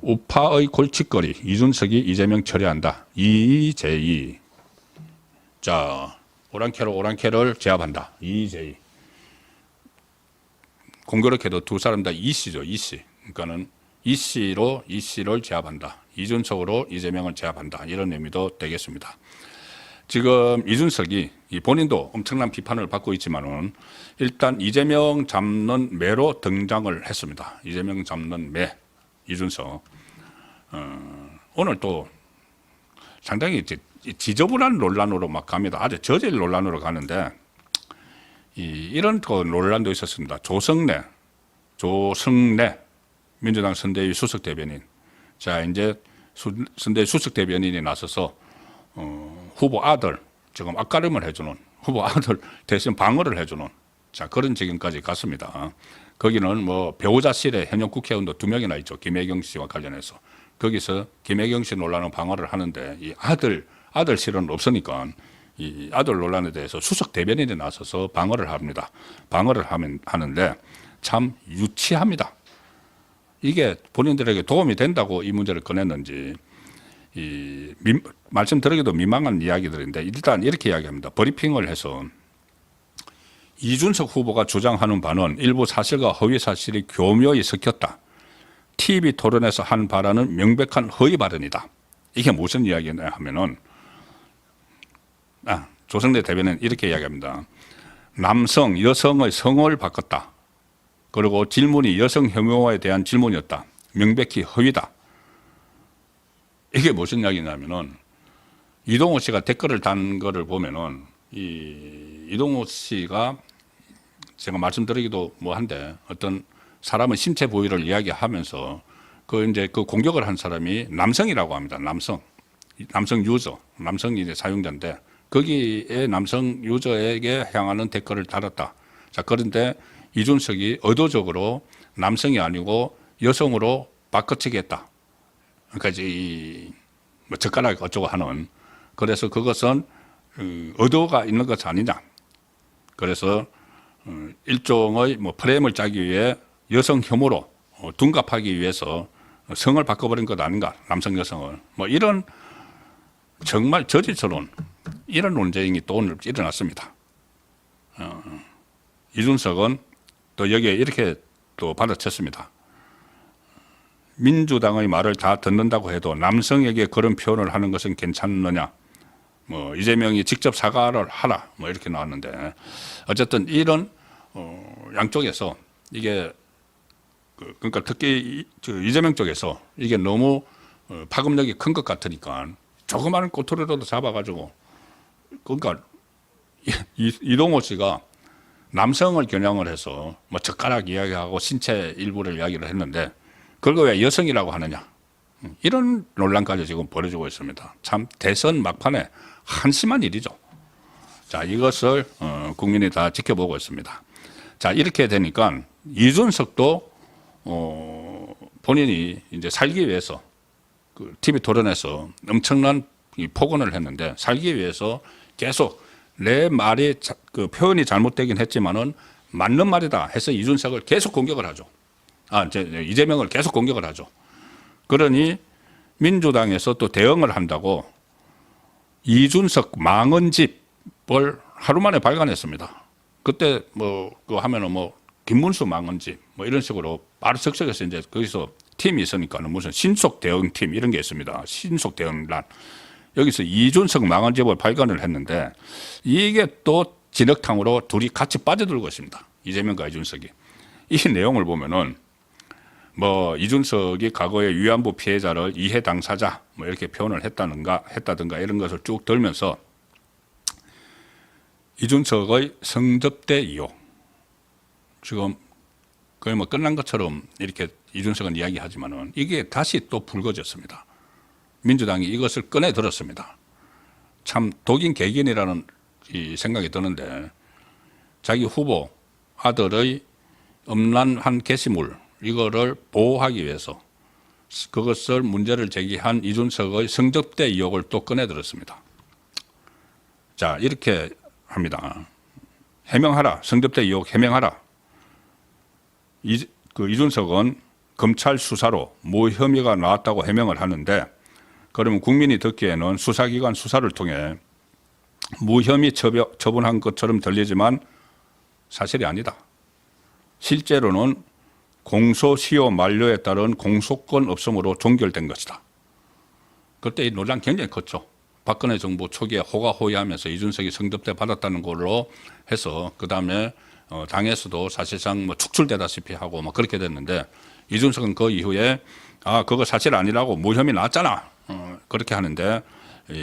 우파의 골칫거리 이준석이 이재명 처리한다. 이재희. 자, 오랑캐를 제압한다. 이재희. 공교롭게도 두 사람 다 이씨죠. 이씨. 그러니까는 이씨를 제압한다. 이준석으로 이재명을 제압한다. 이런 의미도 되겠습니다. 지금 이준석이 본인도 엄청난 비판을 받고 있지만은 일단 이재명 잡는 매로 등장을 했습니다. 이재명 잡는 매 이준석. 오늘 또 상당히 지저분한 논란으로 막 갑니다. 아주 저질 논란으로 가는데 이런 또 논란도 있었습니다. 조성래 민주당 선대위 수석 대변인. 자, 이제 선대위 수석 대변인이 나서서 후보 아들 지금 앞가림을 해주는 후보 아들 대신 방어를 해주는 자 그런 지경까지 갔습니다. 거기는 뭐 배우자실에 현역 국회의원도 2명이나 있죠. 김혜경 씨와 관련해서 거기서 김혜경 씨 논란은 방어를 하는데 이 아들 실은 없으니까 이 아들 논란에 대해서 수석 대변인이 나서서 방어를 합니다. 방어를 하는데 참 유치합니다. 이게 본인들에게 도움이 된다고 이 문제를 꺼냈는지 말씀드리기도 민망한 이야기들인데 일단 이렇게 이야기합니다. 브리핑을 해서 이준석 후보가 주장하는 바는 일부 사실과 허위 사실이 교묘히 섞였다. TV 토론에서 한 발언은 명백한 허위 발언이다. 이게 무슨 이야기냐 하면은 조성래 대변인 이렇게 이야기합니다. 남성, 여성의 성을 바꿨다. 그리고 질문이 여성 혐오에 대한 질문이었다. 명백히 허위다. 이게 무슨 이야기냐면은 이동호 씨가 댓글을 단 거를 보면은 이동호 씨가 제가 말씀드리기도 뭐한데 어떤 사람의 신체 부위를 이야기하면서 이제 그 공격을 한 사람이 남성이라고 합니다. 남성 유저, 남성이 이제 사용자인데 거기에 남성 유저에게 향하는 댓글을 달았다. 자, 그런데 이준석이 의도적으로 남성이 아니고 여성으로 바꿔치기 했다. 그러니까 이제 뭐 젓가락 어쩌고 하는 그래서 그것은 의도가 있는 것 아니냐. 그래서 일종의 뭐 프레임을 짜기 위해 여성 혐오로 둔갑하기 위해서 성을 바꿔버린 것 아닌가. 남성 여성을 뭐 이런 정말 저질스러운 이런 논쟁이 또 오늘 일어났습니다. 이준석은 또 여기에 이렇게 또 받아쳤습니다. 민주당의 말을 다 듣는다고 해도 남성에게 그런 표현을 하는 것은 괜찮느냐. 뭐 이재명이 직접 사과를 하라. 뭐 이렇게 나왔는데 어쨌든 이런 양쪽에서 이게 그러니까 특히 이재명 쪽에서 이게 너무 파급력이 큰 것 같으니까 조그마한 꼬투리라도 잡아가지고 그러니까 이동호 씨가 남성을 겨냥을 해서 뭐 젓가락 이야기하고 신체 일부를 이야기를 했는데 그걸 왜 여성이라고 하느냐 이런 논란까지 지금 벌어지고 있습니다. 참 대선 막판에 한심한 일이죠. 자, 이것을 국민이 다 지켜보고 있습니다. 자, 이렇게 되니까 이준석도 본인이 이제 살기 위해서 그 TV 토론에서 엄청난 폭언을 했는데 살기 위해서 계속 내 말이 그 표현이 잘못되긴 했지만은 맞는 말이다 해서 이준석을 계속 공격을 하죠. 이재명을 계속 공격을 하죠. 그러니 민주당에서 또 대응을 한다고 이준석 망언집을 하루 만에 발간했습니다. 그때 뭐 그거 하면은 뭐 김문수 망언집 뭐 이런 식으로 바로 즉석에서 이제 거기서 팀이 있으니까는 무슨 신속 대응팀 이런 게 있습니다. 신속 대응란. 여기서 이준석 망언집을 발간을 했는데 이게 또 진흙탕으로 둘이 같이 빠져들고 있습니다. 이재명과 이준석이. 이 내용을 보면은 뭐 이준석이 과거에 위안부 피해자를 이해 당사자 뭐 이렇게 표현을 했다든가 이런 것을 쭉 들면서 이준석의 성접대 의혹 지금 거의 뭐 끝난 것처럼 이렇게 이준석은 이야기하지만은 이게 다시 또 불거졌습니다. 민주당이 이것을 꺼내 들었습니다. 참 독인 개긴이라는 이 생각이 드는데 자기 후보 아들의 음란한 게시물 이거를 보호하기 위해서 그것을 문제를 제기한 이준석의 성접대 의혹을 또 꺼내 들었습니다. 자, 이렇게 합니다. 해명하라. 성접대 의혹 해명하라. 이준석은 검찰 수사로 무혐의가 나왔다고 해명을 하는데, 그러면 국민이 듣기에는 수사기관 수사를 통해 무혐의 처분한 것처럼 들리지만 사실이 아니다. 실제로는 공소시효 만료에 따른 공소권 없음으로 종결된 것이다. 그때 이 논란 굉장히 컸죠. 박근혜 정부 초기에 호가호위하면서 이준석이 성접대 받았다는 걸로 해서 그 다음에 당에서도 사실상 뭐 축출되다시피 하고 뭐 그렇게 됐는데, 이준석은 그 이후에 그거 사실 아니라고 무혐의 나왔잖아. 그렇게 하는데,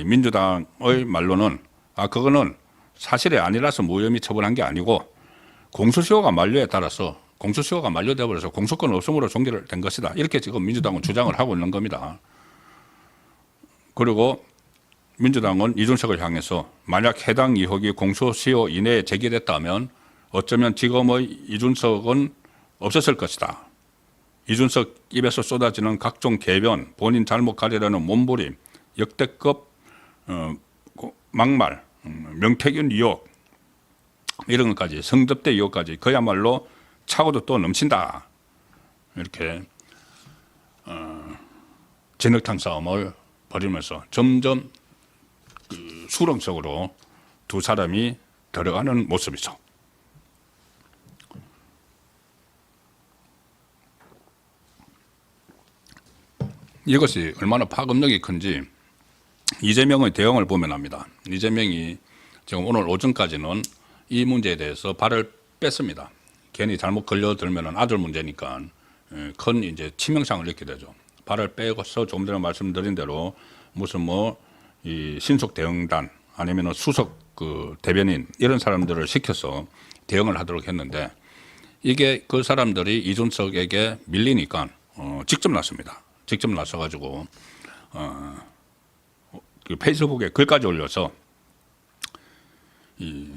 민주당의 말로는 그거는 사실이 아니라서 무혐의 처분한 게 아니고 공소시효가 만료에 따라서 공소시효가 만료돼 버려서 공소권 없음으로 종결된 것이다. 이렇게 지금 민주당은 주장을 하고 있는 겁니다. 그리고 민주당은 이준석을 향해서 만약 해당 의혹이 공소시효 이내에 제기됐다면 어쩌면 지금의 이준석은 없었을 것이다. 이준석 입에서 쏟아지는 각종 개변, 본인 잘못 가리려는 몸부림, 역대급 막말, 명태균 의혹, 이런 것까지, 성접대 의혹까지 그야말로 차고도 또 넘친다. 이렇게 진흙탕 싸움을 벌이면서 점점 수렁 속으로 두 사람이 들어가는 모습이죠. 이것이 얼마나 파급력이 큰지 이재명의 대응을 보면 압니다. 이재명이 지금 오늘 오전까지는 이 문제에 대해서 발을 뺐습니다. 괜히 잘못 걸려들면 아들 문제니까 큰 이제 치명상을 입게 되죠. 발을 빼고서 조금 전에 말씀드린 대로 무슨 이 신속 대응단 아니면 수석 그 대변인 이런 사람들을 시켜서 대응을 하도록 했는데, 이게 그 사람들이 이준석에게 밀리니까 직접 나섭니다. 직접 나서가지고 그 페이스북에 글까지 올려서 이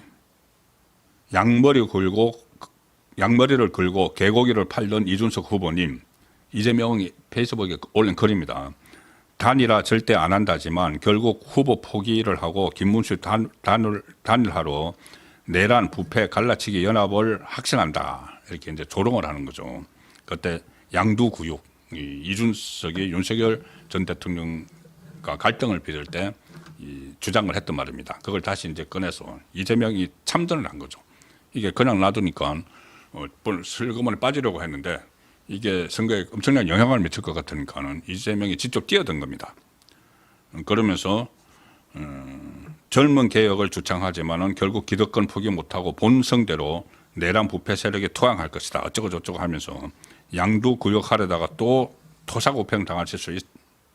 양머리를 걸고 개고기를 팔던 이준석 후보님, 이재명이 페이스북에 올린 글입니다. 단일화 절대 안 한다지만 결국 후보 포기를 하고 김문수 단일화로 내란 부패 갈라치기 연합을 확신한다. 이렇게 이제 조롱을 하는 거죠. 그때 양두구육, 이준석이 윤석열 전 대통령과 갈등을 빚을 때 주장을 했던 말입니다. 그걸 다시 이제 꺼내서 이재명이 참전을 한 거죠. 이게 그냥 놔두니까 슬그머니 빠지려고 했는데 이게 선거에 엄청난 영향을 미칠 것 같으니까는 이재명이 직접 뛰어든 겁니다. 그러면서 젊은 개혁을 주창하지만은 결국 기득권 포기 못하고 본성대로 내란 부패 세력에 투항할 것이다. 어쩌고 저쩌고 하면서 양두구역하려다가 또 토사구팽 당하실 수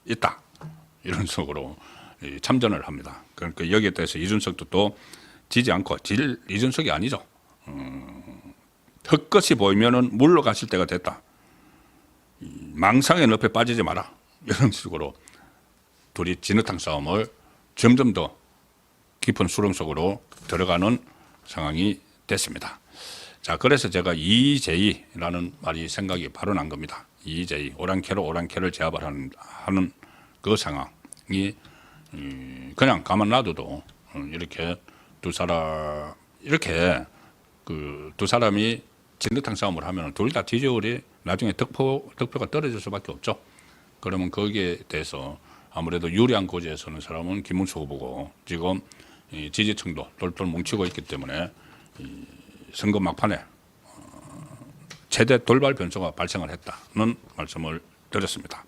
있다. 이런 식으로 참전을 합니다. 그러니까 여기에 대해서 이준석도 또 지지 않고 이준석이 아니죠. 헛것이 보이면은 물러가실 때가 됐다. 망상의 늪에 빠지지 마라. 이런 식으로 둘이 진흙탕 싸움을 점점 더 깊은 수렁 속으로 들어가는 상황이 됐습니다. 자, 그래서 제가 이재희라는 말이 생각이 바로 난 겁니다. 이재희, 오랑캐를 제압을 하는 그 상황이 그냥 가만 놔둬도 이렇게 두 사람이 진흙탕 싸움을 하면 둘 다 지지율이 나중에 득표가 떨어질 수밖에 없죠. 그러면 거기에 대해서 아무래도 유리한 고지에 서는 사람은 김문수 후보고, 지금 지지층도 똘똘 뭉치고 있기 때문에 선거 막판에 최대 돌발 변수가 발생을 했다는 말씀을 드렸습니다.